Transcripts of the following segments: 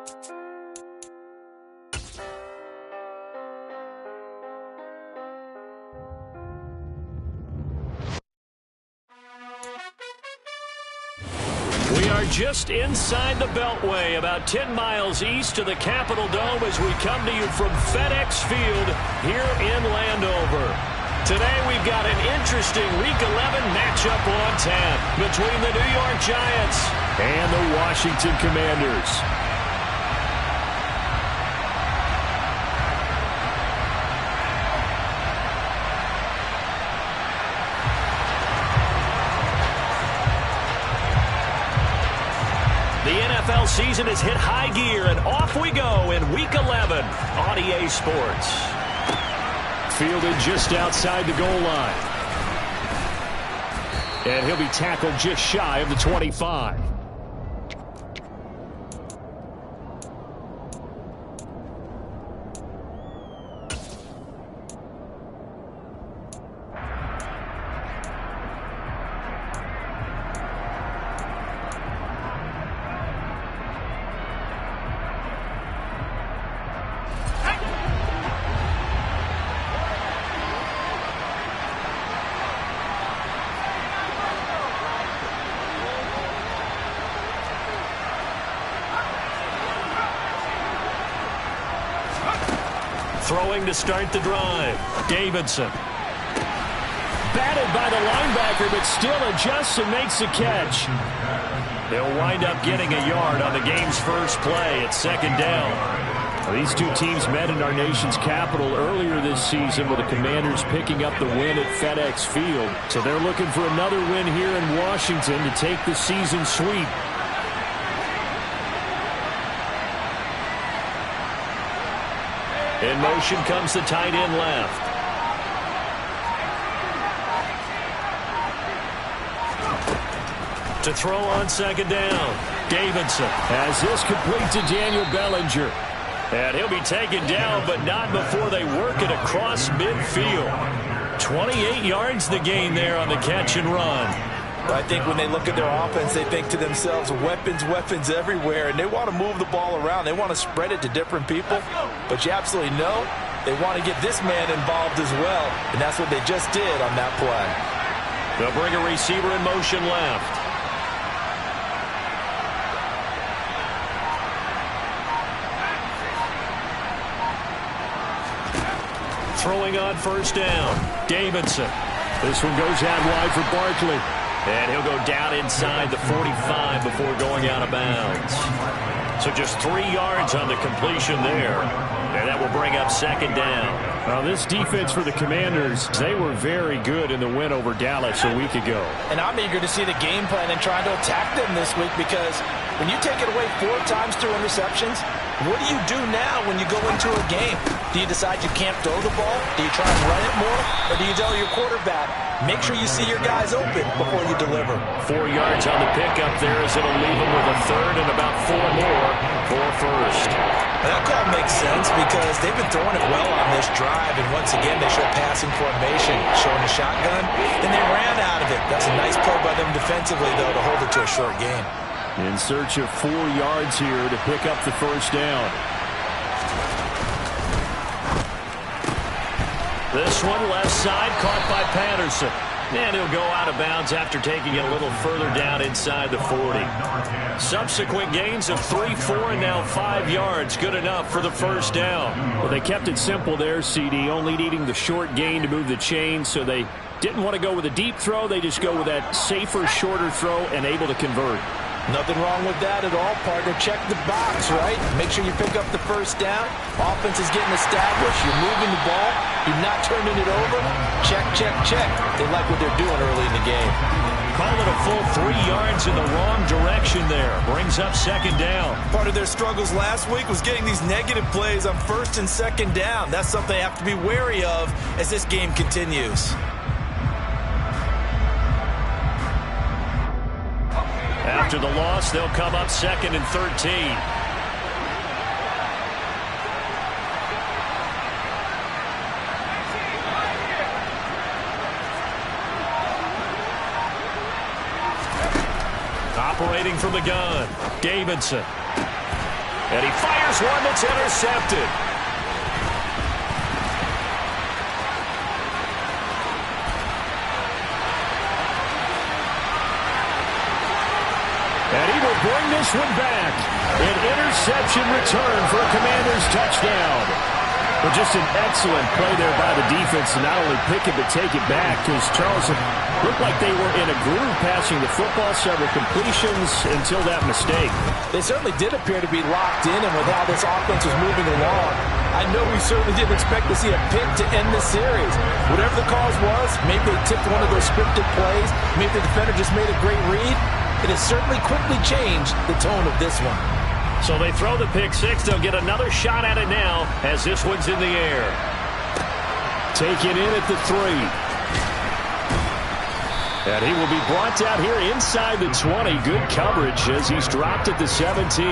We are just inside the Beltway, about 10 miles east of the Capitol Dome as we come to you from FedEx Field here in Landover. Today we've got an interesting Week 11 matchup on tap between the New York Giants and the Washington Commanders. The NFL season has hit high gear, and off we go in Week 11 on EA Sports. Fielded just outside the goal line. And he'll be tackled just shy of the 25. Throwing to start the drive. Davidson. Batted by the linebacker, but still adjusts and makes a catch. They'll wind up getting a yard on the game's first play at second down. These two teams met in our nation's capital earlier this season with the Commanders picking up the win at FedEx Field. So they're looking for another win here in Washington to take the season sweep. In motion comes the tight end left. To throw on second down. Davidson has this complete to Daniel Bellinger. And he'll be taken down, but not before they work it across midfield. 28 yards the gain there on the catch and run. I think when they look at their offense, they think to themselves, weapons, weapons everywhere, and they want to move the ball around. They want to spread it to different people, but you absolutely know they want to get this man involved as well, and that's what they just did on that play. They'll bring a receiver in motion left. Throwing on first down. Davidson. This one goes out wide for Barkley. And he'll go down inside the 45 before going out of bounds. So just 3 yards on the completion there. And that will bring up second down. Now this defense for the Commanders, they were very good in the win over Dallas a week ago. And I'm eager to see the game plan and trying to attack them this week, because when you take it away 4 times through interceptions, what do you do now when you go into a game? Do you decide you can't throw the ball? Do you try and run it more? Or do you tell your quarterback, make sure you see your guys open before you deliver? 4 yards on the pickup there as it'll leave them with a third and about 4 more for first. That call makes sense because they've been throwing it well on this drive, and once again they show passing formation, showing the shotgun, and they ran out of it. That's a nice play by them defensively, though, to hold it to a short gain. In search of 4 yards here to pick up the first down. This one left side caught by Patterson. And he'll go out of bounds after taking it a little further down inside the 40. Subsequent gains of 3, 4, and now 5 yards. Good enough for the first down. Well, they kept it simple there, CD, only needing the short gain to move the chains, so they didn't want to go with a deep throw. They just go with that safer, shorter throw and able to convert. Nothing wrong with that at all, partner. Check the box, right? Make sure you pick up the first down. Offense is getting established. You're moving the ball. You're not turning it over. Check, check, check. They like what they're doing early in the game. Call it a full 3 yards in the wrong direction there. Brings up second down. Part of their struggles last week was getting these negative plays on first and second down. That's something they have to be wary of as this game continues. After the loss, they'll come up second and 13. Operating from the gun, Davidson. And he fires one that's intercepted. And he will bring this one back. An interception return for a Commanders touchdown. But just an excellent play there by the defense to not only pick it but take it back, because Charles looked like they were in a groove passing the football, several completions until that mistake. They certainly did appear to be locked in, and with how this offense was moving along, I know we certainly didn't expect to see a pick to end the series. Whatever the cause was, maybe they tipped one of those scripted plays, maybe the defender just made a great read. It has certainly quickly changed the tone of this one. So they throw the pick six. They'll get another shot at it now as this one's in the air. Taken in at the 3. And he will be brought down here inside the 20. Good coverage as he's dropped at the 17.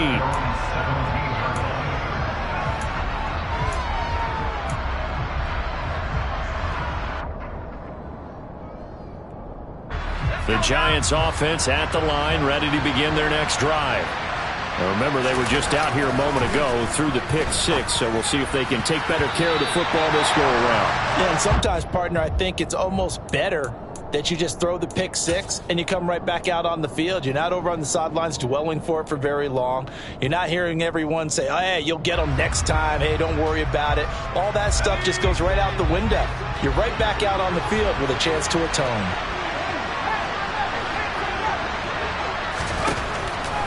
The Giants offense at the line, ready to begin their next drive. Now remember, they were just out here a moment ago through the pick six, so we'll see if they can take better care of the football this go around. Yeah, and sometimes, partner, I think it's almost better that you just throw the pick six and you come right back out on the field. You're not over on the sidelines dwelling for it for very long. You're not hearing everyone say, oh, hey, you'll get them next time. Hey, don't worry about it. All that stuff just goes right out the window. You're right back out on the field with a chance to atone.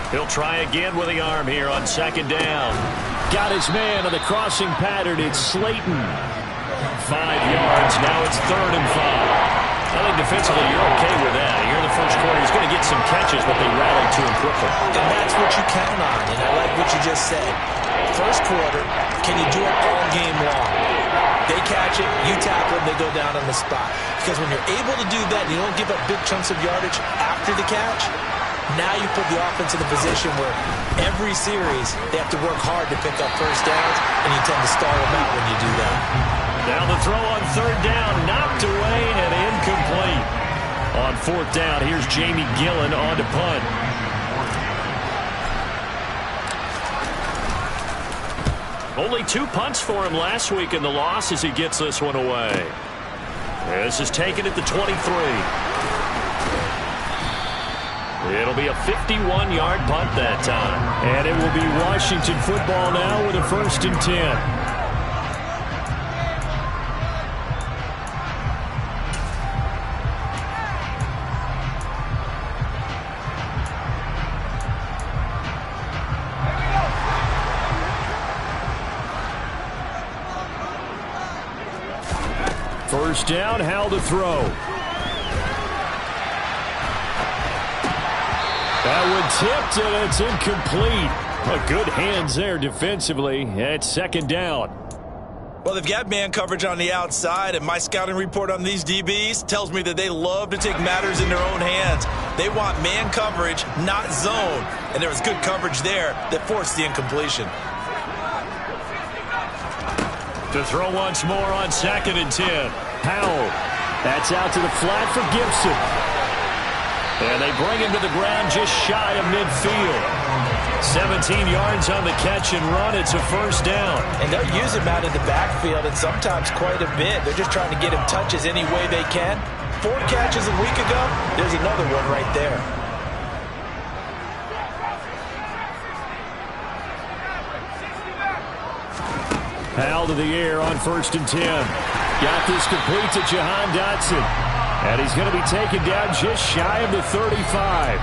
He'll try again with the arm here on second down. Got his man on the crossing pattern. It's Slayton. 5 yards. Now it's 3rd and 5. I think defensively you're okay with that. Here in the first quarter, he's going to get some catches, but they rallied to him quickly. And that's what you count on, and I like what you just said. First quarter, can you do it all game long? They catch it, you tackle them, they go down on the spot. Because when you're able to do that, you don't give up big chunks of yardage after the catch. Now you put the offense in a position where every series they have to work hard to pick up first downs, and you tend to stall them out when you do that. Now the throw on 3rd down, knocked away and incomplete. On 4th down, here's Jamie Gillen on to punt. Only 2 punts for him last week in the loss as he gets this one away. This is taken at the 23. It'll be a 51-yard punt that time. And it will be Washington football now with a 1st and 10. First down, Howell to throw. That one tipped, and it's incomplete. Good hands there defensively. It's 2nd down. Well, they've got man coverage on the outside, and my scouting report on these DBs tells me that they love to take matters in their own hands. They want man coverage, not zone. And there was good coverage there that forced the incompletion. To throw once more on 2nd and 10. Howell. That's out to the flat for Gibson. And they bring him to the ground just shy of midfield. 17 yards on the catch and run. It's a 1st down. And they'll use him out of the backfield, and sometimes quite a bit. They're just trying to get him touches any way they can. 4 catches a week ago. There's another one right there. Howell to the air on 1st and 10. Got this complete to Jahan Dotson. And he's going to be taken down just shy of the 35.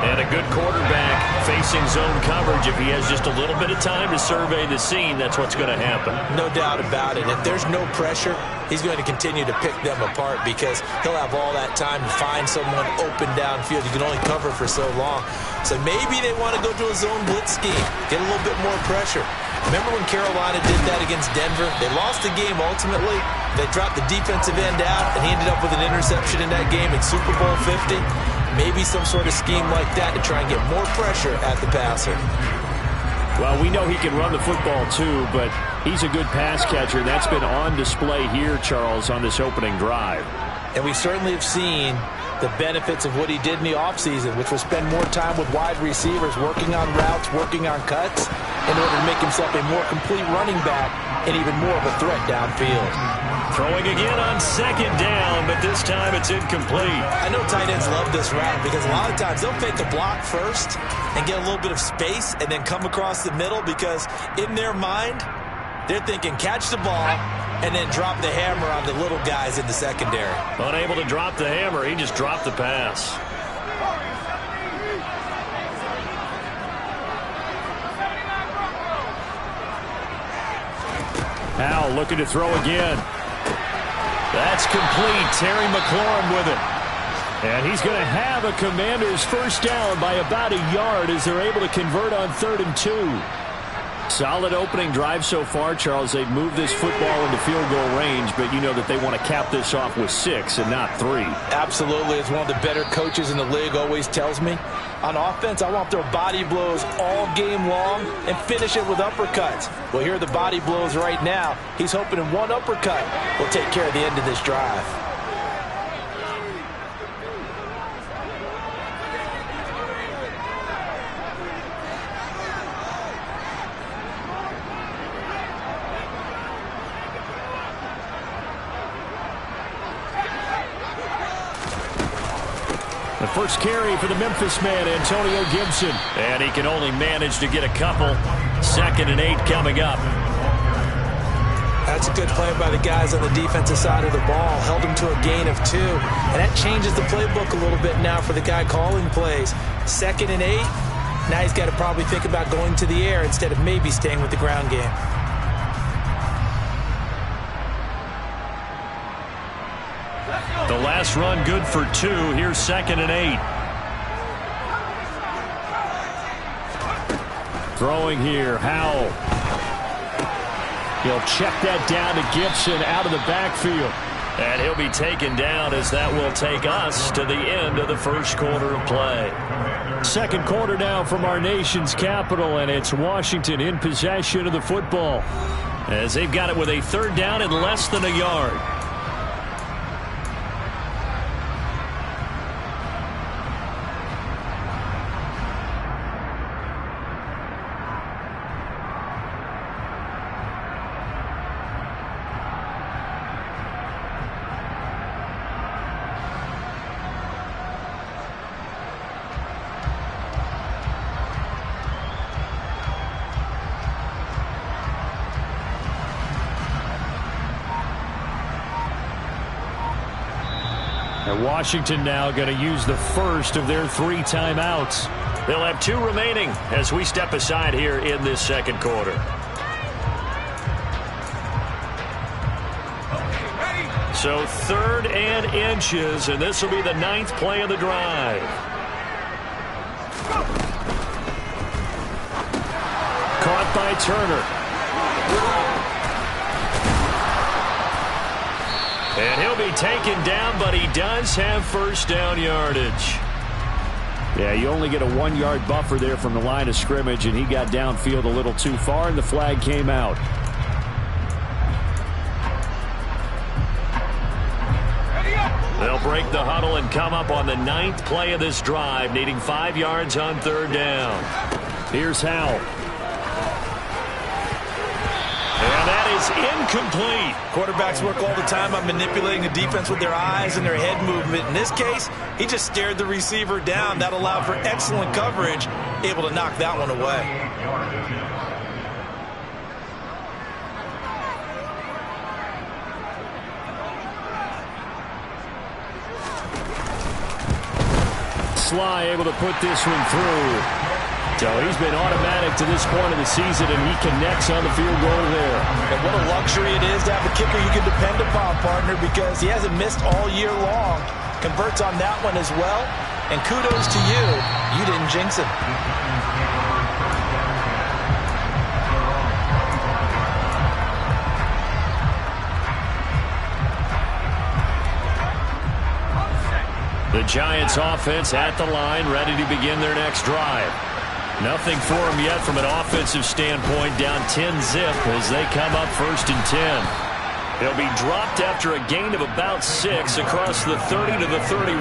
And a good quarterback facing zone coverage. If he has just a little bit of time to survey the scene, that's what's going to happen. No doubt about it. If there's no pressure, he's going to continue to pick them apart because he'll have all that time to find someone open downfield. You can only cover for so long. So maybe they want to go to a zone blitz scheme, get a little bit more pressure. Remember when Carolina did that against Denver? They lost the game ultimately. They dropped the defensive end out, and he ended up with an interception in that game in Super Bowl 50. Maybe some sort of scheme like that to try and get more pressure at the passer. Well, we know he can run the football too, but he's a good pass catcher. That's been on display here, Charles, on this opening drive. And we certainly have seen the benefits of what he did in the offseason, which was spend more time with wide receivers, working on routes, working on cuts, in order to make himself a more complete running back and even more of a threat downfield. Throwing again on second down, but this time it's incomplete. I know tight ends love this route because a lot of times they'll fake a block first and get a little bit of space and then come across the middle because in their mind, they're thinking catch the ball and then drop the hammer on the little guys in the secondary. Unable to drop the hammer, he just dropped the pass. Howell looking to throw again. That's complete. Terry McLaurin with it. And he's going to have a Commanders first down by about a yard as they're able to convert on 3rd and 2. Solid opening drive so far, Charles. They've moved this football into field goal range, but you know that they want to cap this off with 6 and not 3. Absolutely. As one of the better coaches in the league always tells me, on offense, I want their body blows all game long and finish it with uppercuts. Well, here are the body blows right now. He's hoping in one uppercut will take care of the end of this drive. The first carry for the Memphis man, Antonio Gibson. And he can only manage to get a couple. 2nd and 8 coming up. That's a good play by the guys on the defensive side of the ball. Held him to a gain of 2. And that changes the playbook a little bit now for the guy calling plays. 2nd and 8. Now he's got to probably think about going to the air instead of maybe staying with the ground game. The last run good for 2. Here's 2nd and 8. Throwing here, Howell. He'll check that down to Gibson out of the backfield. And he'll be taken down as that will take us to the end of the first quarter of play. Second quarter now from our nation's capital, and it's Washington in possession of the football as they've got it with a 3rd down and less than a yard. And Washington now going to use the first of their 3 timeouts. They'll have 2 remaining as we step aside here in this second quarter. So 3rd and inches, and this will be the 9th play of the drive. Caught by Turner. And he'll be taken down, but he does have first down yardage. Yeah, you only get a 1-yard buffer there from the line of scrimmage, and he got downfield a little too far, and the flag came out. They'll break the huddle and come up on the 9th play of this drive, needing 5 yards on 3rd down. Here's Howell. And that is incomplete. Quarterbacks work all the time on manipulating the defense with their eyes and their head movement. In this case, he just stared the receiver down. That allowed for excellent coverage, able to knock that one away. Sly able to put this one through. So he's been automatic to this point of the season, and he connects on the field goal there. And what a luxury it is to have a kicker you can depend upon, partner, because he hasn't missed all year long. Converts on that one as well. And kudos to you. You didn't jinx him. The Giants offense at the line, ready to begin their next drive. Nothing for them yet from an offensive standpoint, down 10-zip as they come up 1st and 10. He'll be dropped after a gain of about 6 across the 30 to the 31.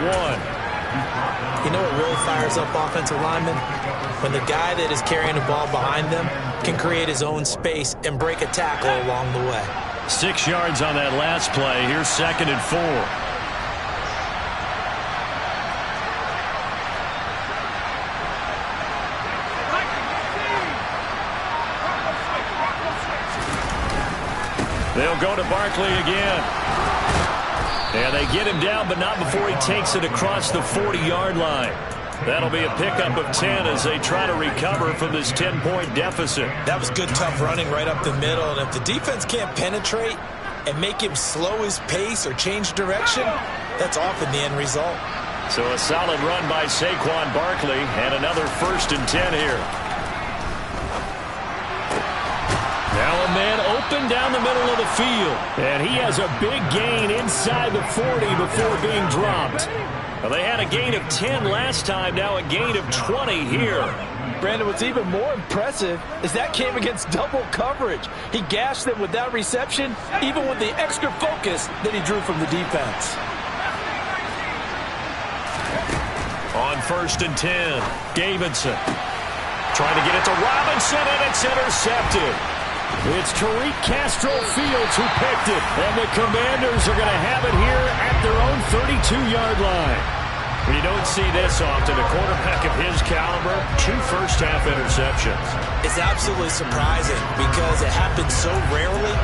You know what really fires up offensive linemen? When the guy that is carrying the ball behind them can create his own space and break a tackle along the way. 6 yards on that last play. Here's 2nd and 4. They'll go to Barkley again. And they get him down, but not before he takes it across the 40-yard line. That'll be a pickup of 10 as they try to recover from this 10-point deficit. That was good, tough running right up the middle. And if the defense can't penetrate and make him slow his pace or change direction, that's often the end result. So a solid run by Saquon Barkley and another 1st and 10 here. Now a man open down the middle of the field. And he has a big gain inside the 40 before being dropped. Well, they had a gain of 10 last time, now a gain of 20 here. Brandon, what's even more impressive is that came against double coverage. He gashed them with that reception, even with the extra focus that he drew from the defense. On 1st and 10, Davidson trying to get it to Robinson, and it's intercepted. It's Tariq Castro Fields who picked it, and the Commanders are going to have it here at their own 32-yard line. You don't see this often. A quarterback of his caliber, 2 first-half interceptions. It's absolutely surprising because it happens so rarely.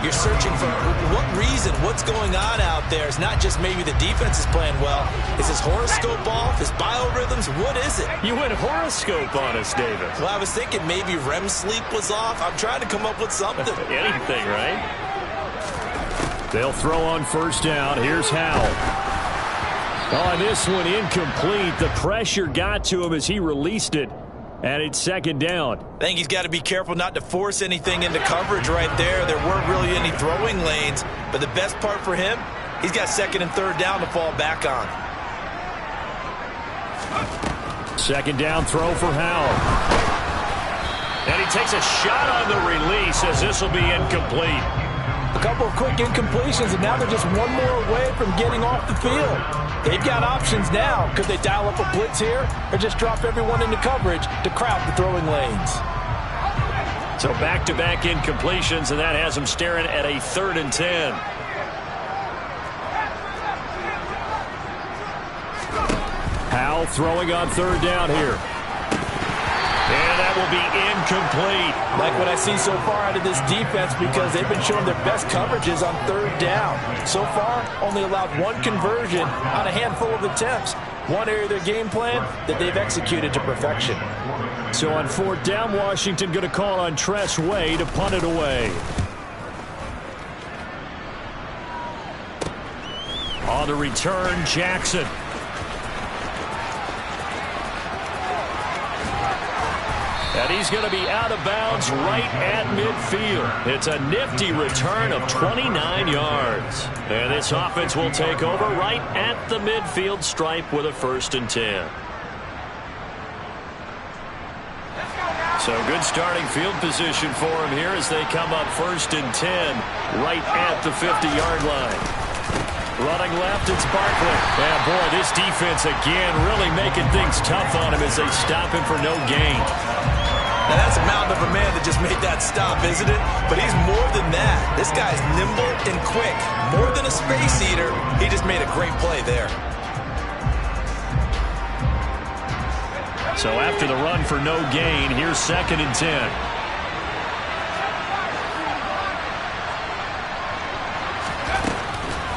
You're searching for what reason, what's going on out there. It's not just maybe the defense is playing well. Is his horoscope off? His biorhythms? What is it? You went horoscope on us, David. Well, I was thinking maybe REM sleep was off. I'm trying to come up with something. Anything, right? They'll throw on 1st down. Here's Howell. Oh, and this one incomplete. The pressure got to him as he released it. And it's 2nd down. I think he's got to be careful not to force anything into coverage right there. There weren't really any throwing lanes. But the best part for him, he's got 2nd and 3rd down to fall back on. 2nd down throw for Howell. And he takes a shot on the release as this will be incomplete. A couple of quick incompletions, and now they're just one more away from getting off the field. They've got options now. Could they dial up a blitz here or just drop everyone into coverage to crowd the throwing lanes? So back-to-back incompletions, and that has them staring at a 3rd and 10. Howell throwing on 3rd down here. And that will be incomplete. Like what I see so far out of this defense because they've been showing their best coverages on 3rd down. So far, only allowed 1 conversion on a handful of attempts. One area of their game plan that they've executed to perfection. So on 4th down, Washington going to call on Tress Way to punt it away. On the return, Jackson. And he's going to be out of bounds right at midfield. It's a nifty return of 29 yards. And this offense will take over right at the midfield stripe with a 1st and 10. So good starting field position for him here as they come up 1st and 10 right at the 50-yard line. Running left, it's Barkley. And boy, this defense again really making things tough on him as they stop him for no gain. Now, that's a mountain of a man that just made that stop, isn't it? But he's more than that. This guy's nimble and quick. More than a space eater, he just made a great play there. So after the run for no gain, here's 2nd and 10.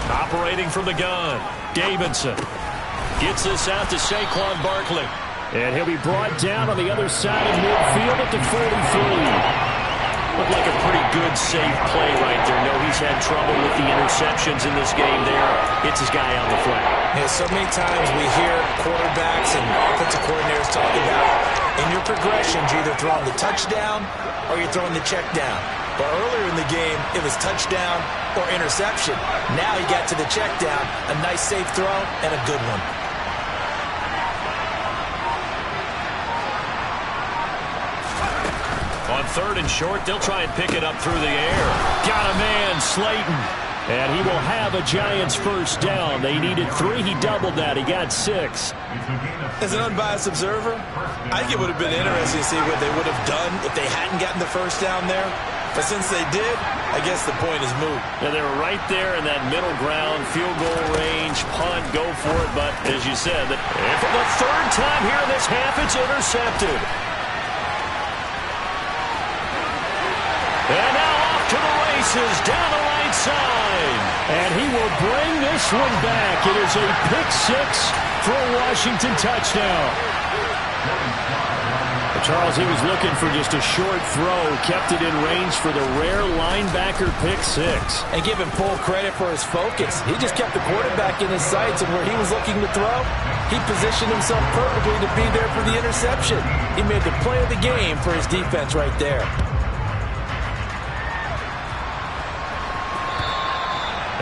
Operating from the gun, Davidson gets this out to Saquon Barkley. And he'll be brought down on the other side of midfield at the 43. Looked like a pretty good, safe play right there. No, he's had trouble with the interceptions in this game there. It's his guy on the flat. Yeah, so many times we hear quarterbacks and offensive coordinators talk about in your progressions, you're either throwing the touchdown or you're throwing the check down. But earlier in the game, it was touchdown or interception. Now he got to the check down, a nice safe throw, and a good one. On 3rd and short, they'll try and pick it up through the air. Got a man, Slayton. And he will have a Giants first down. They needed 3. He doubled that. He got 6. As an unbiased observer, I think it would have been interesting to see what they would have done if they hadn't gotten the first down there. But since they did, I guess the point is moot. Yeah, they were right there in that middle ground, field goal range, punt, go for it. But as you said, for the third time here in this half, it's intercepted. And now off to the races, down the right side. And he will bring this one back. It is a pick 6 for a Washington touchdown. Charles, he was looking for just a short throw, kept it in range for the rare linebacker pick 6. And give him full credit for his focus. He just kept the quarterback in his sights, and where he was looking to throw, he positioned himself perfectly to be there for the interception. He made the play of the game for his defense right there.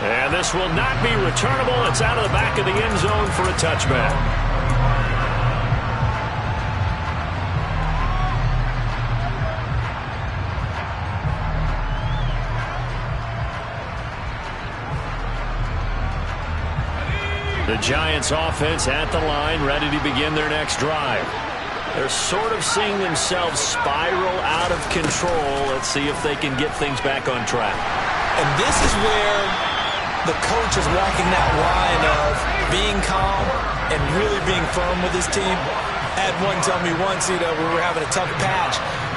And this will not be returnable. It's out of the back of the end zone for a touchback. The Giants offense at the line, ready to begin their next drive. They're sort of seeing themselves spiral out of control. Let's see if they can get things back on track. And this is where the coach is walking that line of being calm and really being firm with his team. I had one tell me once, we were having a tough patch.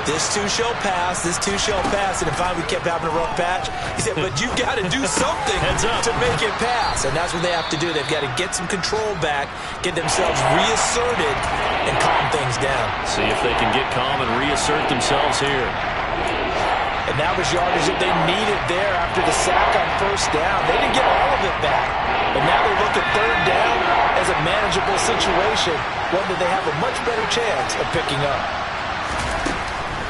This too shall pass, this too shall pass. And finally we kept having a rough patch. He said, but you've got to do something to make it pass. And that's what they have to do. They've got to get some control back, get themselves reasserted, and calm things down. See if they can get calm and reassert themselves here. And that was yardage that they needed there after the sack on first down. They didn't get all of it back. But now they look at third down as a manageable situation, one that they have a much better chance of picking up.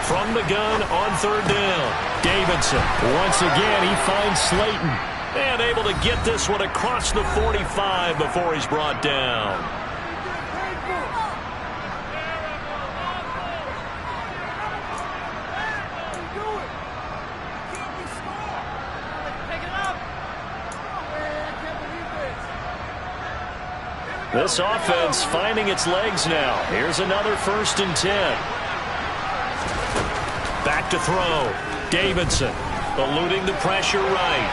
From the gun on third down, Davidson. Once again, he finds Slayton. And able to get this one across the 45 before he's brought down. This offense finding its legs now. Here's another 1st and 10. Back to throw. Davidson eluding the pressure right.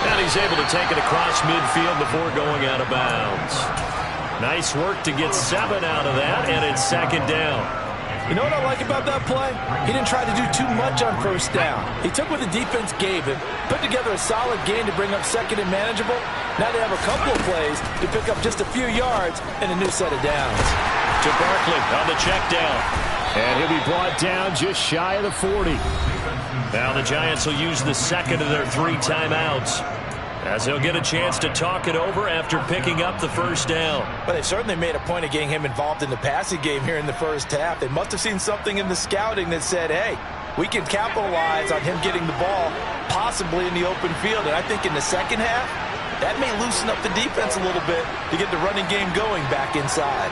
And he's able to take it across midfield before going out of bounds. Nice work to get 7 out of that, and it's 2nd down. You know what I like about that play? He didn't try to do too much on first down. He took what the defense gave him, put together a solid game to bring up 2nd and manageable. Now they have a couple of plays to pick up just a few yards and a new set of downs. To Barkley on the check down. And he'll be brought down just shy of the 40. Now the Giants will use the 2nd of their 3 timeouts, as they'll get a chance to talk it over after picking up the first down. But they've certainly made a point of getting him involved in the passing game here in the first half. They must have seen something in the scouting that said, hey, we can capitalize on him getting the ball possibly in the open field. And I think in the second half, that may loosen up the defense a little bit to get the running game going back inside.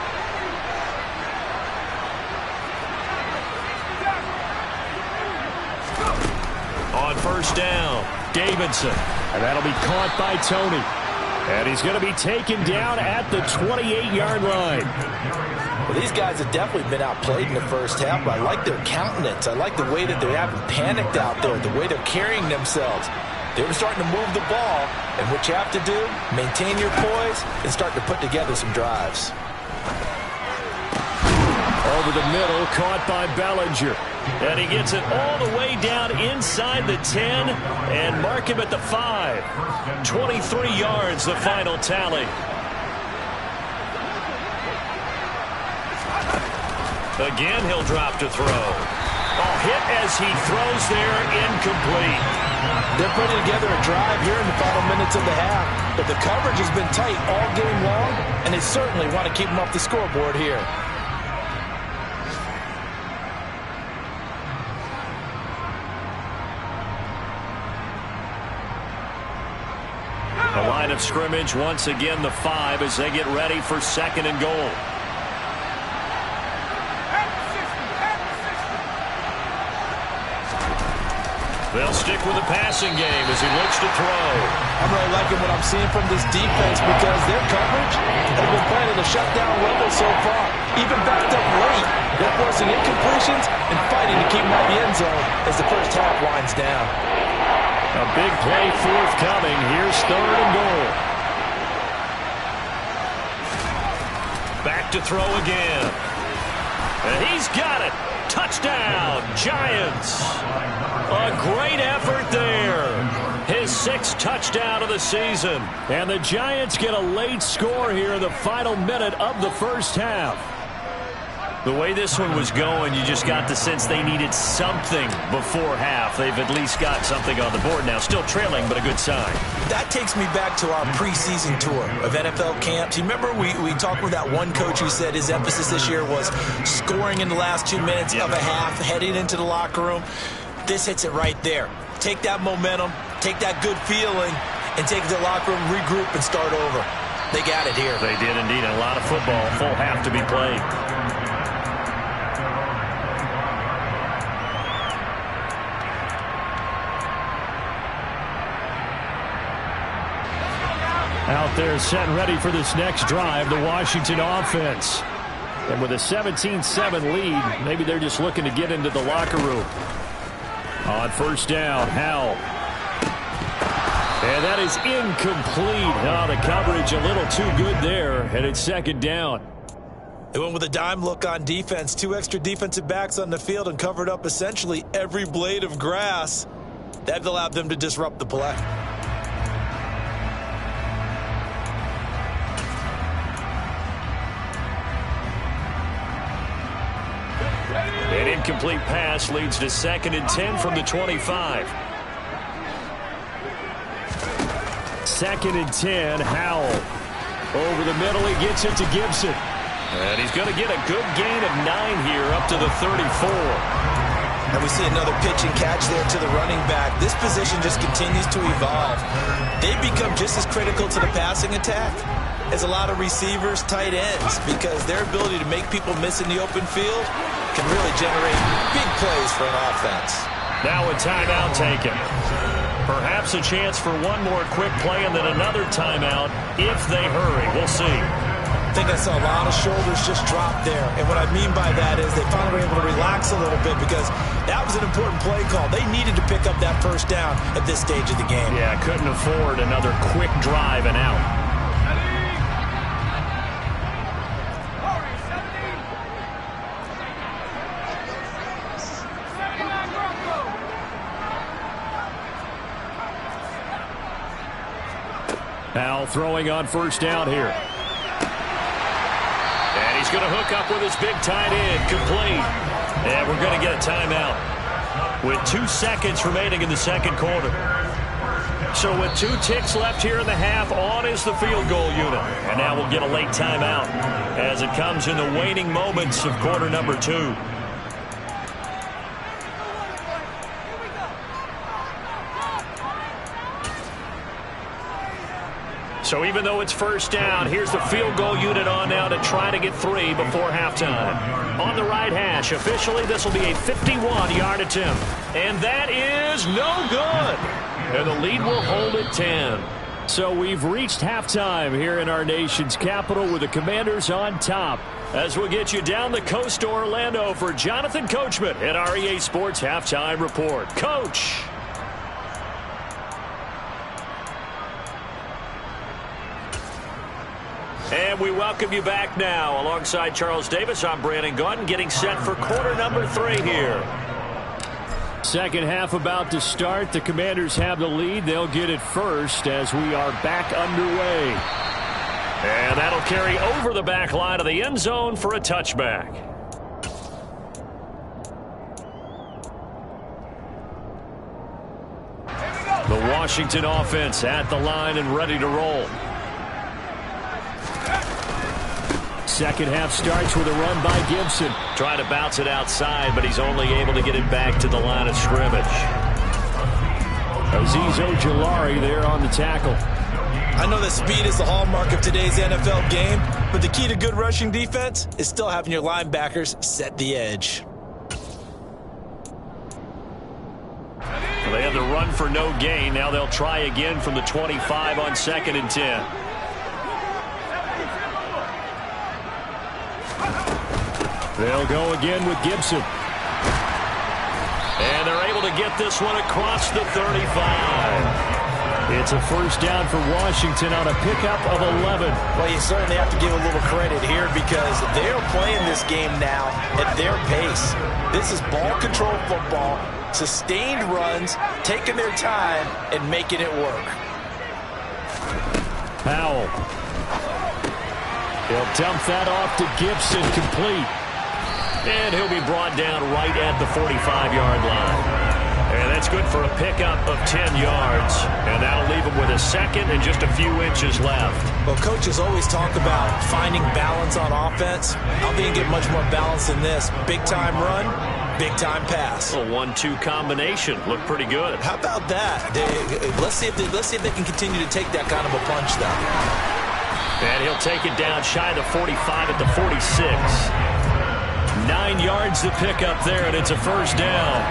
On first down, Davidson. And that'll be caught by Tony. And he's going to be taken down at the 28-yard line. Well, these guys have definitely been outplayed in the first half, but I like their countenance. I like the way that they haven't panicked out there, the way they're carrying themselves. They were starting to move the ball, and what you have to do, maintain your poise and start to put together some drives. Over the middle, caught by Bellinger. And he gets it all the way down inside the 10 and mark him at the 5. 23 yards, the final tally. Again, he'll drop to throw. Hit as he throws there, incomplete. They're putting together a drive here in the final minutes of the half, but the coverage has been tight all game long, and they certainly want to keep them off the scoreboard here. The line of scrimmage, once again, the 5 as they get ready for 2nd and goal. They'll stick with the passing game as he looks to throw. I'm really liking what I'm seeing from this defense because their coverage has been playing at a shutdown level so far. Even backed up late, they're forcing incompletions and fighting to keep them out of the end zone as the first half winds down. A big play forthcoming. Here's 3rd and goal. Back to throw again. And he's got it. Touchdown, Giants. A great effort there. His 6th touchdown of the season. And the Giants get a late score here in the final minute of the first half. The way this one was going, you just got the sense they needed something before half. They've at least got something on the board now. Still trailing, but a good sign. That takes me back to our preseason tour of NFL camps. You remember we talked with that one coach who said his emphasis this year was scoring in the last 2 minutes of a half, heading into the locker room. This hits it right there. Take that momentum, take that good feeling, and take it to the locker room, regroup, and start over. They got it here. They did indeed. A lot of football, full half to be played. Out there set and ready for this next drive, the Washington offense. And with a 17-7 lead, maybe they're just looking to get into the locker room. On first down, Howell. And that is incomplete. Oh, the coverage a little too good there, and it's 2nd down. They went with a dime look on defense. 2 extra defensive backs on the field and covered up essentially every blade of grass. That allowed them to disrupt the play. An incomplete pass leads to 2nd and 10 from the 25. 2nd and 10, Howell. Over the middle, he gets it to Gibson. And he's going to get a good gain of 9 here up to the 34. And we see another pitch and catch there to the running back. This position just continues to evolve. They become just as critical to the passing attack as a lot of receivers, tight ends, because their ability to make people miss in the open field can really generate big plays for an offense. Now a timeout taken. Perhaps a chance for one more quick play and then another timeout if they hurry. We'll see. I think I saw a lot of shoulders just drop there. And what I mean by that is they finally were able to relax a little bit because that was an important play call. They needed to pick up that first down at this stage of the game. Yeah, couldn't afford another quick drive and out. Now throwing on first down here. And he's going to hook up with his big tight end, complete. And we're going to get a timeout with 2 seconds remaining in the 2nd quarter. So with 2 ticks left here in the half, on is the field goal unit. And now we'll get a late timeout as it comes in the waning moments of quarter number 2. So even though it's first down, here's the field goal unit on now to try to get 3 before halftime. On the right hash, officially this will be a 51-yard attempt. And that is no good. And the lead will hold at 10. So we've reached halftime here in our nation's capital with the Commanders on top. As we'll get you down the coast to Orlando for Jonathan Coachman at our EA Sports Halftime Report. Coach. And we welcome you back now. Alongside Charles Davis, I'm Brandon Gaudin, getting set for quarter number 3 here. Second half about to start. The Commanders have the lead. They'll get it first as we are back underway. And that'll carry over the back line of the end zone for a touchback. The Washington offense at the line and ready to roll. Second half starts with a run by Gibson. Trying to bounce it outside, but he's only able to get it back to the line of scrimmage. Azeez Ojulari there on the tackle. I know that speed is the hallmark of today's NFL game, but the key to good rushing defense is still having your linebackers set the edge. They run for no gain. Now they'll try again from the 25 on 2nd and 10. They'll go again with Gibson. And they're able to get this one across the 35. It's a first down for Washington on a pickup of 11. Well, you certainly have to give a little credit here because they're playing this game now at their pace. This is ball control football, sustained runs, taking their time, and making it work. Powell. He'll dump that off to Gibson, complete. And he'll be brought down right at the 45-yard line. And that's good for a pickup of 10 yards. And that'll leave him with a second and just a few inches left. Well, coaches always talk about finding balance on offense. I don't think you get much more balance than this. Big-time run, big-time pass. A 1-2 combination. Looked pretty good. How about that? Let's see if they can continue to take that kind of a punch, though. And he'll take it down shy of the 45 at the 46. 9 yards to pick up there, and it's a first down.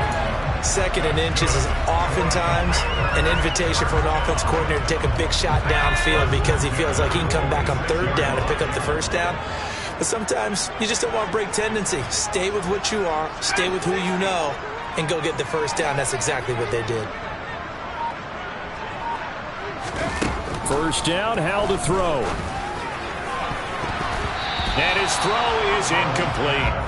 2nd and inches is oftentimes an invitation for an offense coordinator to take a big shot downfield because he feels like he can come back on 3rd down and pick up the first down. But sometimes you just don't want to break tendency. Stay with what you are, stay with who you know, and go get the first down. That's exactly what they did. First down, Howell to throw. And his throw is incomplete.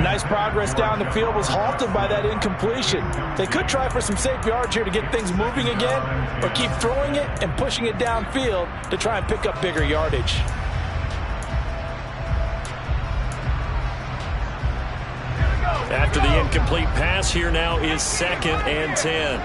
Nice progress down the field, was halted by that incompletion. They could try for some safe yards here to get things moving again, or keep throwing it and pushing it downfield to try and pick up bigger yardage. After the incomplete pass, here now is 2nd and 10.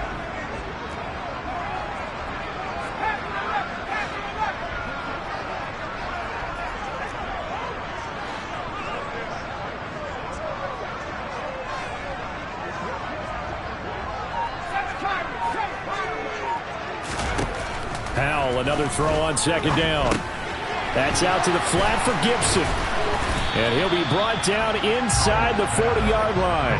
Powell, another throw on 2nd down. That's out to the flat for Gibson. And he'll be brought down inside the 40-yard line.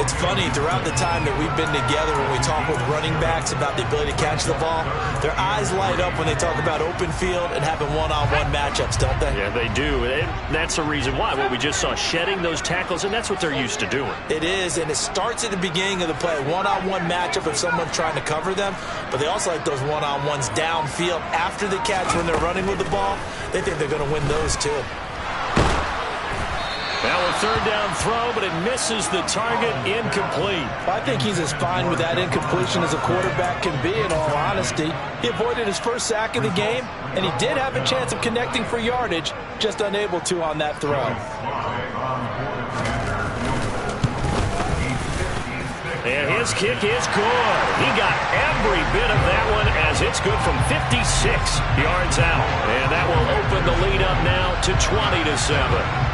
It's funny, throughout the time that we've been together when we talk with running backs about the ability to catch the ball, their eyes light up when they talk about open field and having one-on-one matchups, don't they? Yeah, they do. And that's the reason why. What we just saw, shedding those tackles, and that's what they're used to doing. It is, and it starts at the beginning of the play. One-on-one matchup if someone's trying to cover them, but they also like those one-on-ones downfield after the catch when they're running with the ball. They think they're going to win those too. Now a 3rd down throw, but it misses the target, incomplete. I think he's as fine with that incompletion as a quarterback can be, in all honesty. He avoided his first sack of the game, and he did have a chance of connecting for yardage, just unable to on that throw. And his kick is good. He got every bit of that one as it's good from 56 yards out. And that will open the lead up now to 20-7.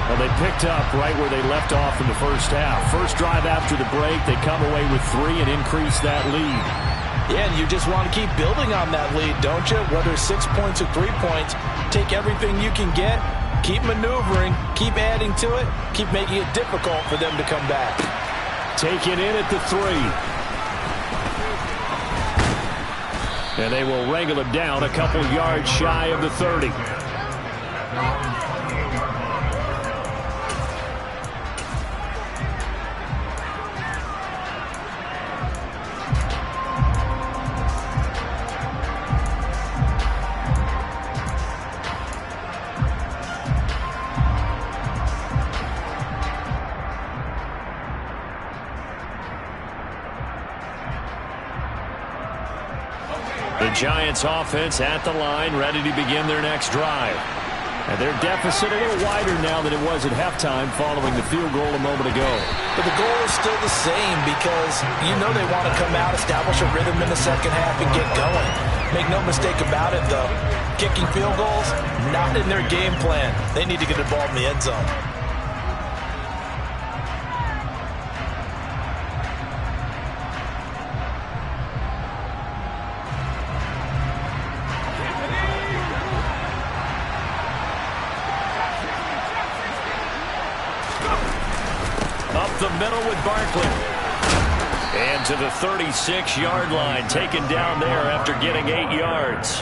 Well, they picked up right where they left off in the first half. First drive after the break, they come away with 3 and increase that lead. Yeah, and you just want to keep building on that lead, don't you? Whether it's 6 points or 3 points, take everything you can get, keep maneuvering, keep adding to it, keep making it difficult for them to come back. Taken in at the 3. And they will wrangle it down a couple yards shy of the 30. The Giants offense at the line, ready to begin their next drive. And their deficit a little wider now than it was at halftime following the field goal a moment ago. But the goal is still the same because you know they want to come out, establish a rhythm in the second half, and get going. Make no mistake about it, though. Kicking field goals, not in their game plan. They need to get the ball in the end zone. Up the middle with Barkley. And to the 36-yard line, taken down there after getting 8 yards.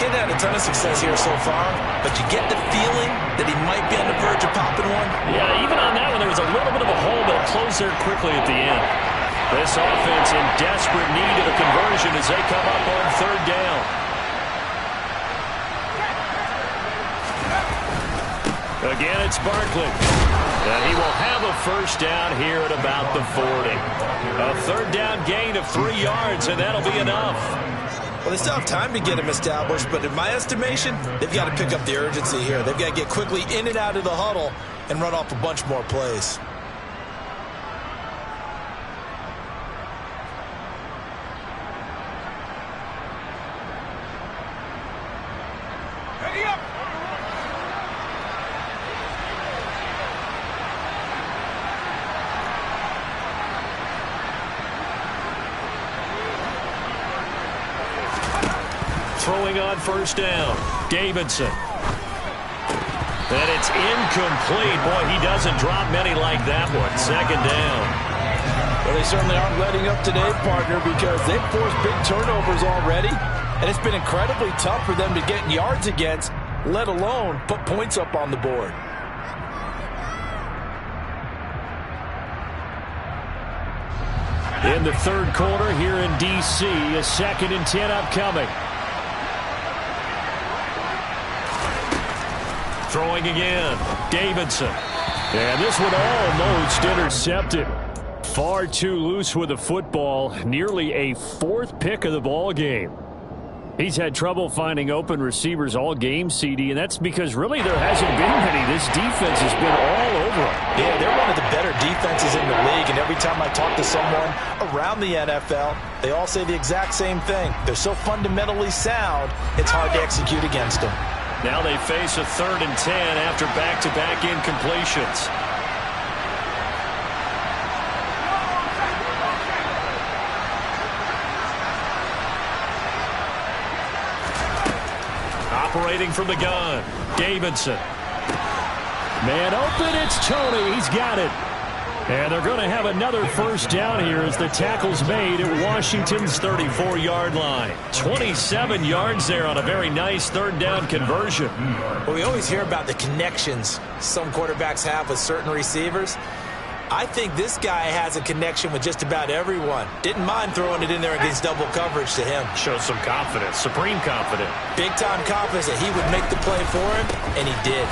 Getting had a ton of success here so far, but you get the feeling that he might be on the verge of popping one. Yeah, even on that one, there was a little bit of a hole, but it closed there quickly at the end. This offense in desperate need of a conversion as they come up on third down. Again, it's Barkley. And he will have a first down here at about the 40. A third down gain of 3 yards, and that'll be enough. Well, they still have time to get him established, but in my estimation, they've got to pick up the urgency here. They've got to get quickly in and out of the huddle and run off a bunch more plays. Throwing on first down, Davidson. And it's incomplete. Boy, he doesn't drop many like that one. Second down. Well, they certainly aren't letting up today, partner, because they've forced big turnovers already, and it's been incredibly tough for them to get yards against, let alone put points up on the board. In the third quarter here in D.C., a 2nd and 10 upcoming. Throwing again, Davidson. And this one almost intercepted. Far too loose with the football. Nearly a 4th pick of the ball game. He's had trouble finding open receivers all game, CD, and that's because really there hasn't been many. This defense has been all over him. Yeah, they're one of the better defenses in the league, and every time I talk to someone around the NFL, they all say the exact same thing. They're so fundamentally sound, it's hard to execute against them. Now they face a 3rd and 10 after back-to-back incompletions. Operating from the gun, Davidson. Man open, it's Tony. He's got it. And they're going to have another first down here as the tackle's made at Washington's 34-yard line. 27 yards there on a very nice third down conversion. Well, we always hear about the connections some quarterbacks have with certain receivers. I think this guy has a connection with just about everyone. Didn't mind throwing it in there against double coverage to him. Shows some confidence, supreme confidence. Big-time confidence that he would make the play for him, and he did.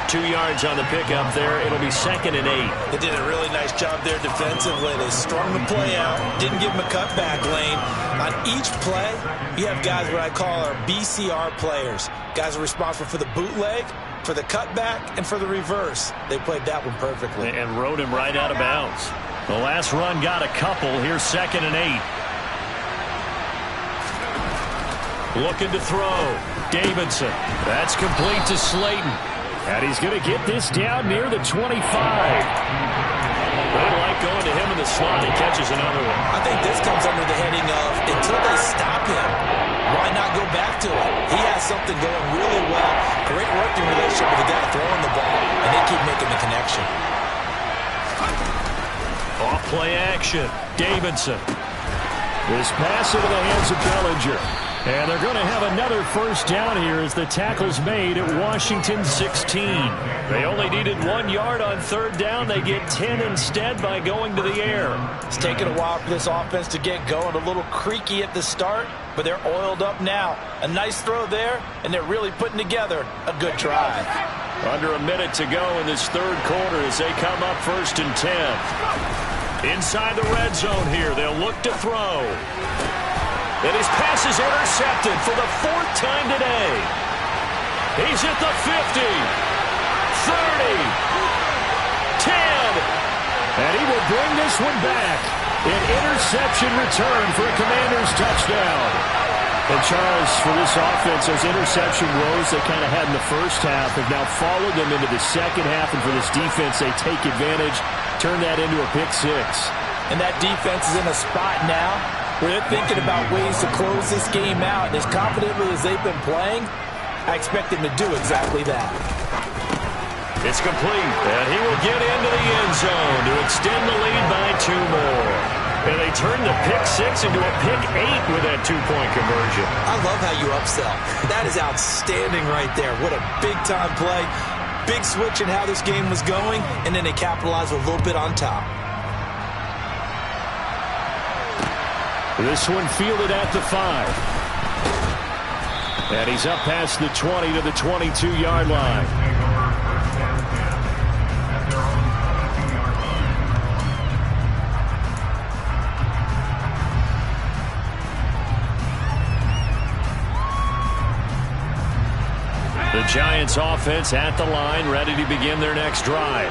2 yards on the pickup there. It'll be 2nd and 8. They did a really nice job there defensively. They strung the play out, didn't give him a cutback lane. On each play, you have guys what I call our BCR players. Guys are responsible for the bootleg, for the cutback, and for the reverse. They played that one perfectly. And rode him right out of bounds. The last run got a couple. Here's 2nd and 8. Looking to throw. Davidson. That's complete to Slayton. And he's going to get this down near the 25. They like going to him in the slot. He catches another one. I think this comes under the heading of, until they stop him, why not go back to it? He has something going really well. Great working relationship with the guy throwing the ball, and they keep making the connection. Off play action. Davidson. This pass into the hands of Bellinger. And they're going to have another first down here as the tackle's made at Washington 16. They only needed 1 yard on third down. They get 10 instead by going to the air. It's taken a while for this offense to get going. A little creaky at the start, but they're oiled up now. A nice throw there, and they're really putting together a good drive. Under a minute to go in this third quarter as they come up 1st and 10. Inside the red zone here, they'll look to throw. And his pass is intercepted for the 4th time today. He's at the 50, 30, 10. And he will bring this one back. An interception return for a Commanders touchdown. And Charles, for this offense, those interception woes they kind of had in the first half have now followed them into the second half. And for this defense, they take advantage, turn that into a pick 6. And that defense is in a spot now where they're thinking about ways to close this game out. And as confidently as they've been playing, I expect them to do exactly that. It's complete, and he will get into the end zone to extend the lead by 2 more. And they turn the pick 6 into a pick 8 with that 2-point conversion. I love how you upsell. That is outstanding right there. What a big-time play. Big switch in how this game was going, and then they capitalized a little bit on top. This one fielded at the 5. And he's up past the 20 to the 22-yard line. The Giants offense at the line, ready to begin their next drive.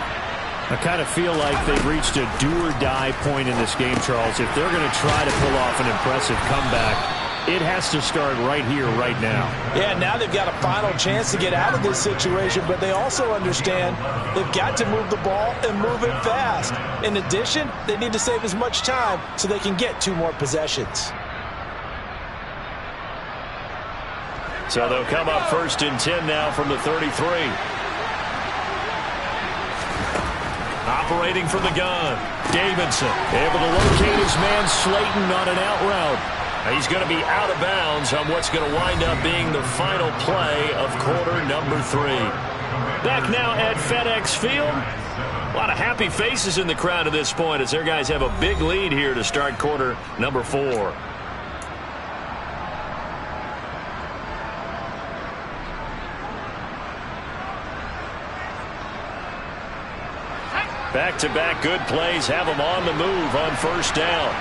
I kind of feel like they've reached a do-or-die point in this game, Charles. If they're going to try to pull off an impressive comeback, it has to start right here, right now. Yeah, now they've got a final chance to get out of this situation, but they also understand they've got to move the ball and move it fast. In addition, they need to save as much time so they can get 2 more possessions. So they'll come up 1st and 10 now from the 33. Operating from the gun, Davidson able to locate his man Slayton on an out route. He's going to be out of bounds on what's going to wind up being the final play of quarter number 3. Back now at FedEx Field. A lot of happy faces in the crowd at this point as their guys have a big lead here to start quarter number 4. Back-to-back good plays have them on the move on 1st down.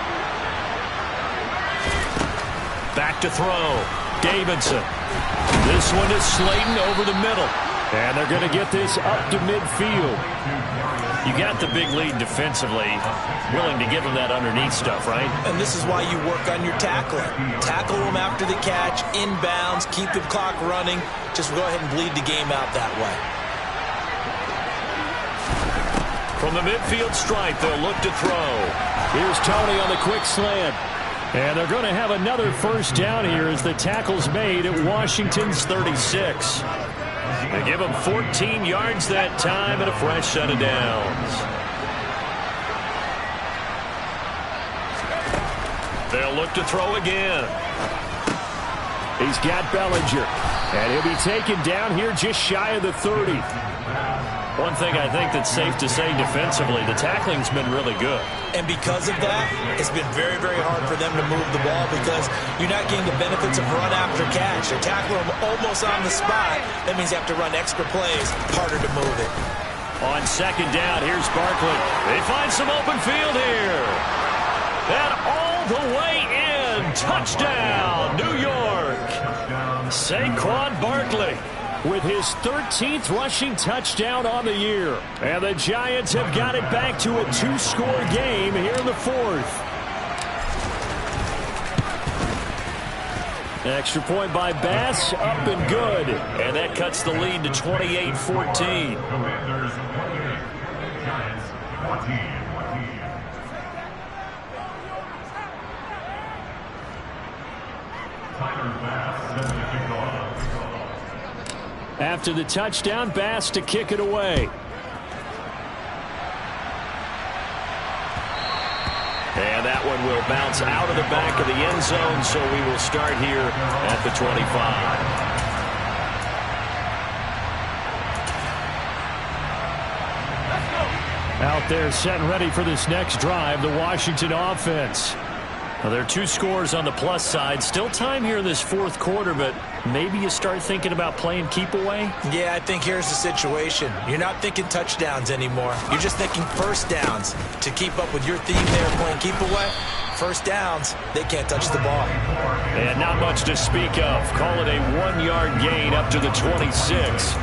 Back to throw. Davidson. This one is Slayton over the middle. And they're going to get this up to midfield. You got the big lead defensively. Willing to give them that underneath stuff, right? And this is why you work on your tackling. Tackle them after the catch, inbounds, keep the clock running. Just go ahead and bleed the game out that way. From the midfield stripe, they'll look to throw. Here's Tony on the quick slant. And they're going to have another 1st down here as the tackle's made at Washington's 36. They give them 14 yards that time and a fresh set of downs. They'll look to throw again. He's got Bellinger. And he'll be taken down here just shy of the 30. One thing I think that's safe to say defensively, the tackling's been really good. And because of that, it's been very, very hard for them to move the ball because you're not getting the benefits of run after catch. They're tackling them almost on the spot. That means you have to run extra plays, harder to move it. On 2nd down, here's Barkley. They find some open field here. And all the way in. Touchdown, New York. Saquon Barkley with his 13th rushing touchdown on the year. And the Giants have got it back to a 2-score game here in the 4th. Extra point by Bass, up and good. And that cuts the lead to 28-14. After the touchdown, Bass to kick it away. And that one will bounce out of the back of the end zone, so we will start here at the 25. Out there set and ready for this next drive, the Washington offense. Well, there are 2 scores on the plus side. Still time here in this 4th quarter, but maybe you start thinking about playing keep away? Yeah, I think here's the situation. You're not thinking touchdowns anymore. You're just thinking 1st downs. To keep up with your theme there, playing keep away, 1st downs, they can't touch the ball. And not much to speak of. Call it a 1-yard gain up to the 26.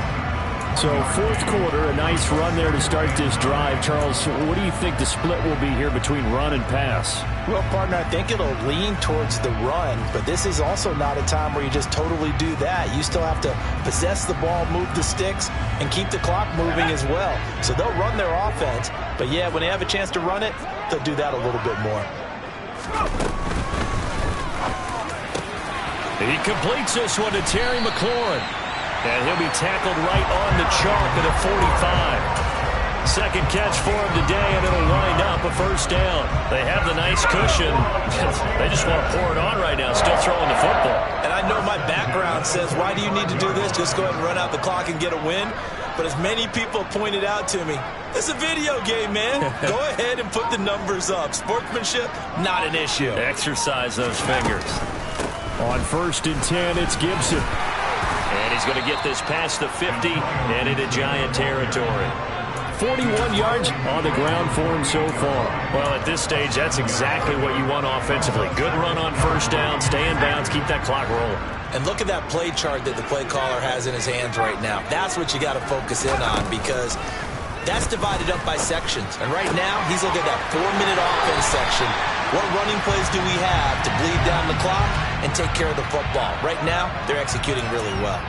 So 4th quarter, a nice run there to start this drive. Charles, what do you think the split will be here between run and pass? Well, partner, I think it'll lean towards the run, but this is also not a time where you just totally do that. You still have to possess the ball, move the sticks, and keep the clock moving as well. So they'll run their offense, but yeah, when they have a chance to run it, they'll do that a little bit more. He completes this one to Terry McLaurin. And he'll be tackled right on the chalk at the 45. Second catch for him today, and it'll wind up a first down. They have the nice cushion. They just want to pour it on right now, still throwing the football. And I know my background says, why do you need to do this? Just go ahead and run out the clock and get a win. But as many people pointed out to me, it's a video game, man. Go ahead and put the numbers up. Sportsmanship, not an issue. Exercise those fingers. On 1st and 10, it's Gibson. And he's going to get this past the 50 and into Giant territory. 41 yards on the ground for him so far. Well, at this stage, that's exactly what you want offensively. Good run on first down, stay in bounds, keep that clock rolling. And look at that play chart that the play caller has in his hands right now. That's what you got to focus in on, because that's divided up by sections. And right now, he's looking at that 4-minute offense section. What running plays do we have to bleed down the clock and take care of the football? Right now, they're executing really well.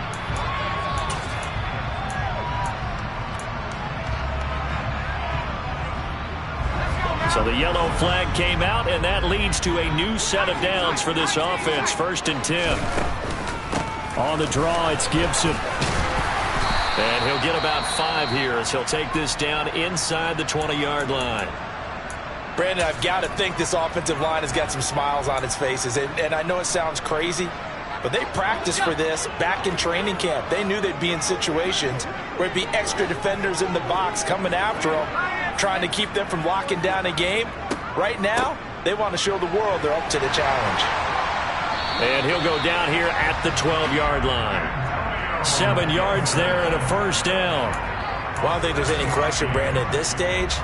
So the yellow flag came out, and that leads to a new set of downs for this offense. 1st and 10. On the draw, it's Gibson. And he'll get about 5 here as he'll take this down inside the 20-yard line. Brandon, I've got to think this offensive line has got some smiles on its faces. And I know it sounds crazy, but they practiced for this back in training camp. They knew they'd be in situations where it'd be extra defenders in the box coming after them, trying to keep them from locking down a game. Right now, they want to show the world they're up to the challenge. And he'll go down here at the 12-yard line. 7 yards there and a first down. Well, I don't think there's any question, Brandon, at this stage.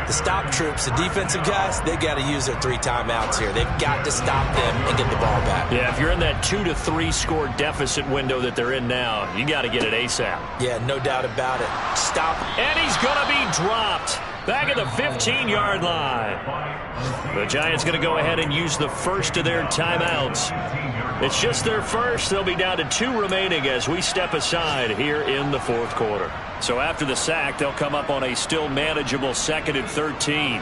The stop troops, the defensive guys, they got to use their 3 timeouts here. They've got to stop them and get the ball back. Yeah, if you're in that 2 to 3 score deficit window that they're in now, you got to get it ASAP. Yeah, no doubt about it. Stop. And he's going to be dropped back at the 15-yard line. The Giants going to go ahead and use the first of their timeouts. It's just their first. They'll be down to 2 remaining as we step aside here in the 4th quarter. So after the sack, they'll come up on a still manageable 2nd and 13.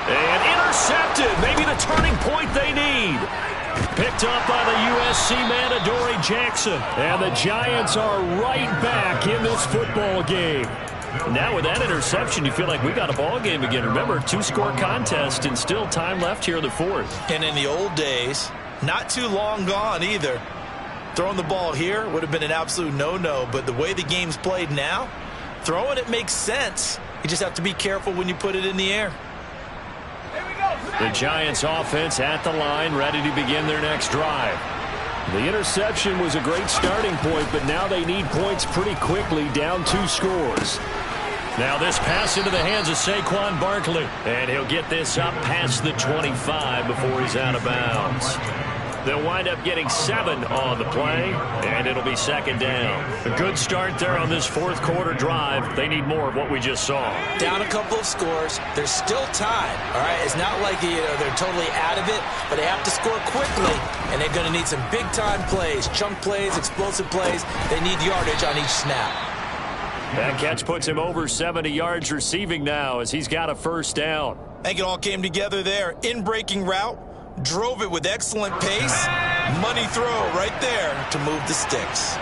And intercepted. Maybe the turning point they need. Picked up by the USC man, Adoree Jackson. And the Giants are right back in this football game. Now with that interception, you feel like we got a ball game again. Remember, 2-score contest and still time left here in the 4th. And in the old days, not too long gone either, throwing the ball here would have been an absolute no-no. But the way the game's played now, throwing it makes sense. You just have to be careful when you put it in the air. The Giants offense at the line, ready to begin their next drive. The interception was a great starting point, but now they need points pretty quickly, down 2 scores. Now this pass into the hands of Saquon Barkley. And he'll get this up past the 25 before he's out of bounds. They'll wind up getting 7 on the play, and it'll be 2nd down. A good start there on this 4th quarter drive. They need more of what we just saw. Down a couple of scores. There's still time, all right? It's not like they're totally out of it, but they have to score quickly, and they're going to need some big-time plays, chunk plays, explosive plays. They need yardage on each snap. That catch puts him over 70 yards receiving now as he's got a first down. I think it all came together there. In-breaking route. Drove it with excellent pace. Money throw right there to move the sticks.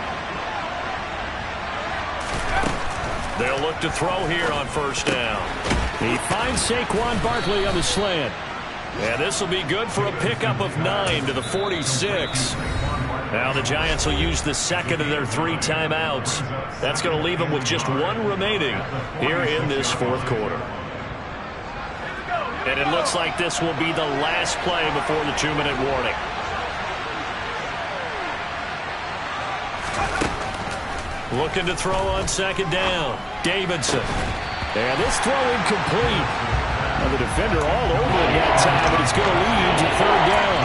They'll look to throw here on first down. He finds Saquon Barkley on the slant. And this will be good for a pickup of 9 to the 46. Now the Giants will use the 2nd of their 3 timeouts. That's going to leave them with just 1 remaining here in this 4th quarter. And it looks like this will be the last play before the 2-minute warning. Looking to throw on 2nd down. Davidson. And this throw incomplete. And the defender all over it that time, but it's going to lead to 3rd down.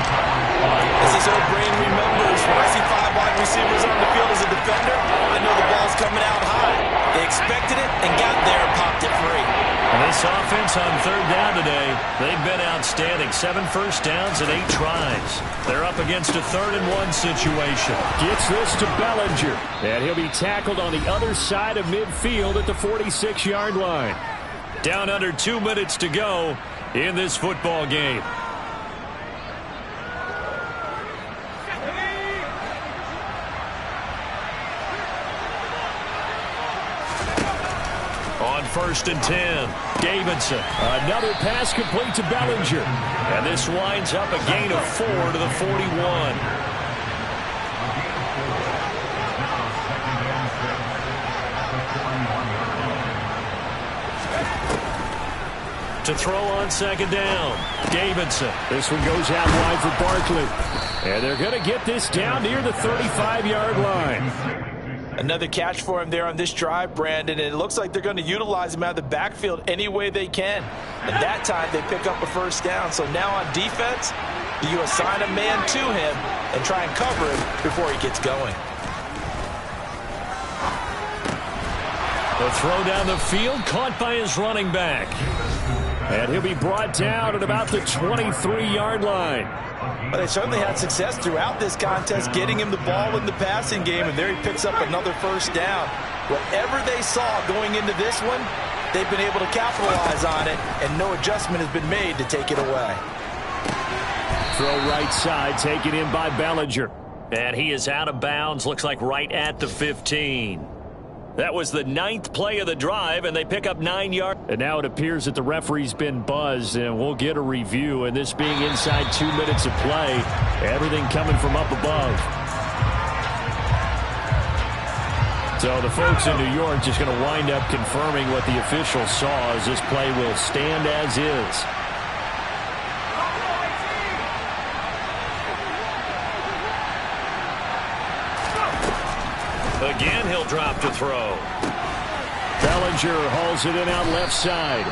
As this old brain remembers, when I see 5 wide receivers on the field as a defender, I know the ball's coming out high. They expected it and got there and popped it free. And this offense on 3rd down today, they've been outstanding. 7 first downs and 8 tries. They're up against a 3rd and 1 situation. Gets this to Bellinger. And he'll be tackled on the other side of midfield at the 46-yard line. Down under 2 minutes to go in this football game. on 1st and 10. Davidson, another pass complete to Bellinger. And this winds up a gain of 4 to the 41. To throw on 2nd down. Davidson. This one goes out wide for Barkley. And they're going to get this down near the 35-yard line. Another catch for him there on this drive, Brandon, and it looks like they're going to utilize him out of the backfield any way they can. And that time they pick up a 1st down. So now on defense, you assign a man to him and try and cover him before he gets going. The throw down the field, caught by his running back. And he'll be brought down at about the 23-yard line. But they certainly had success throughout this contest, getting him the ball in the passing game, and there he picks up another 1st down. Whatever they saw going into this one, they've been able to capitalize on it, and no adjustment has been made to take it away. Throw right side, taken in by Bellinger. And he is out of bounds, looks like right at the 15. That was the 9th play of the drive, and they pick up 9 yards. And now it appears that the referee's been buzzed, and we'll get a review. And this being inside 2 minutes of play, everything coming from up above. So the folks in New York just going to wind up confirming what the officials saw, as this play will stand as is. Again, he'll drop to throw. Bellinger hauls it in out left side.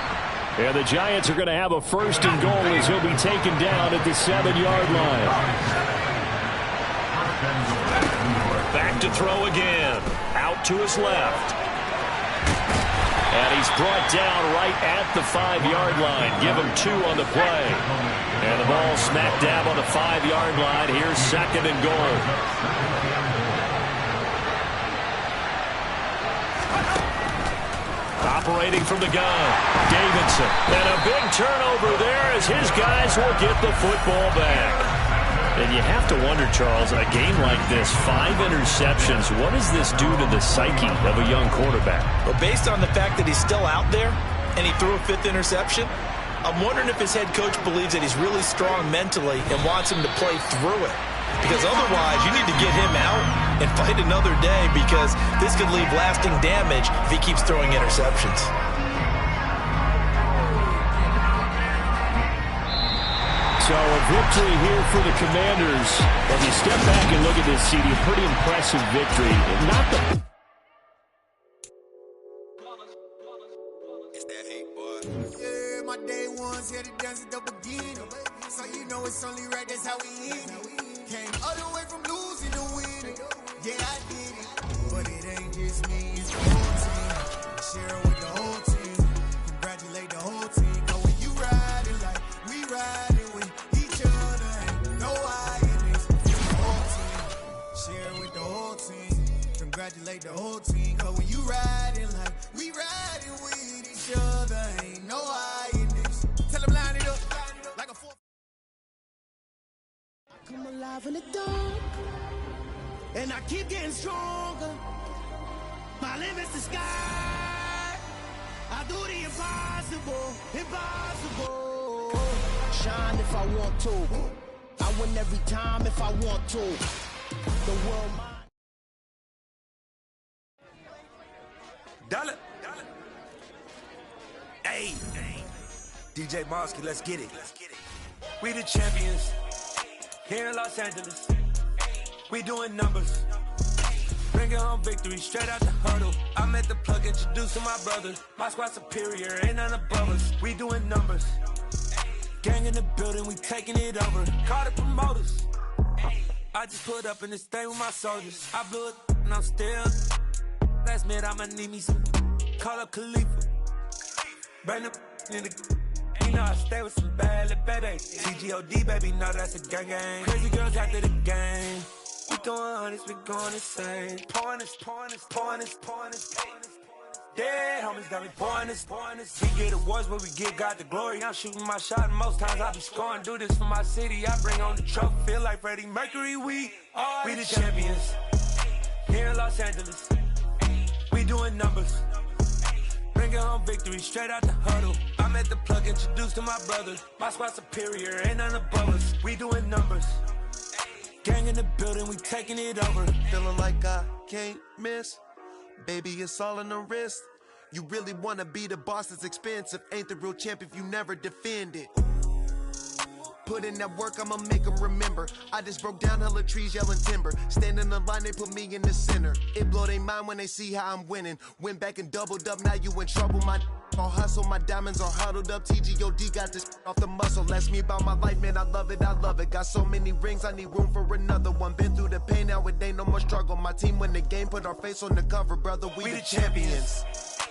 And the Giants are going to have a 1st and goal as he'll be taken down at the 7-yard line. Back to throw again. Out to his left. And he's brought down right at the 5-yard line. Give him 2 on the play. And the ball smack dab on the 5-yard line. Here's 2nd and goal. Operating from the gun, Davidson. And a big turnover there as his guys will get the football back. And you have to wonder, Charles, a game like this, 5 interceptions, what does this do to the psyche of a young quarterback? Well, based on the fact that he's still out there and he threw a 5th interception, I'm wondering if his head coach believes that he's really strong mentally and wants him to play through it. Because otherwise, you need to get him out and fight another day, because this could leave lasting damage if he keeps throwing interceptions. So a victory here for the Commanders. When you step back and look at this, CD, a pretty impressive victory. Not the... It's that hate, boy. Yeah, my day ones here to dance at the beginning. So you know it's only right, that's how we eat it. Came all the way from losing to winning. Yeah, I did it. But it ain't just me, it's the whole team. Share it with the whole team. Congratulate the whole team. Cause when you riding like we riding with each other, ain't no I in this. It's the whole team. Share it with the whole team. Congratulate the whole team. Cause when you riding like we riding with each other, ain't no I in this. Tell them line it up like a 4. Come alive in the dark, and I keep getting stronger. My limit's the sky. I do the impossible, impossible. Shine if I want to. I win every time if I want to. The world mine. Dollar. Hey. DJ Mosky, let's get it. We the champions. Here in Los Angeles, we doing numbers. Bringing home victory straight out the huddle. I'm at the plug introducing my brothers. My squad superior, ain't none above us. We doing numbers. Gang in the building, we taking it over. Call the promoters. I just put up in this thing with my soldiers. I blew it and I'm still. Last minute I'ma need me some. Call up Khalifa. Bring up in the. You know I stay with some bad little baby. CGOD, baby, know that's a gang gang. Crazy girls after the game. We throwing hundreds, we going insane. Pouring this. Dead homies got me pouring this. We get awards, but we give God the glory. I'm shooting my shot, and most times I be scoring. Do this for my city, I bring on the trophy. Feel like Freddie Mercury, we the champions. Here in Los Angeles, we doing numbers. Bringing home victory straight out the huddle. I'm at the plug, introduced to my brother. My squad superior, ain't none above us. We doing numbers. Gang in the building, we taking it over. Feeling like I can't miss. Baby, it's all in the wrist. You really wanna be the boss, it's expensive. Ain't the real champ if you never defend it. Put in that work, I'ma make them remember. I just broke down hella trees, yelling timber. Stand in the line, they put me in the center. It blow their mind when they see how I'm winning. Went back and doubled up, now you in trouble. My all hustle, my diamonds are huddled up. TGOD got this off the muscle. That's me about my life, man, I love it, I love it. Got so many rings, I need room for another one. Been through the pain, now it ain't no more struggle. My team win the game, put our face on the cover, brother, we the champions.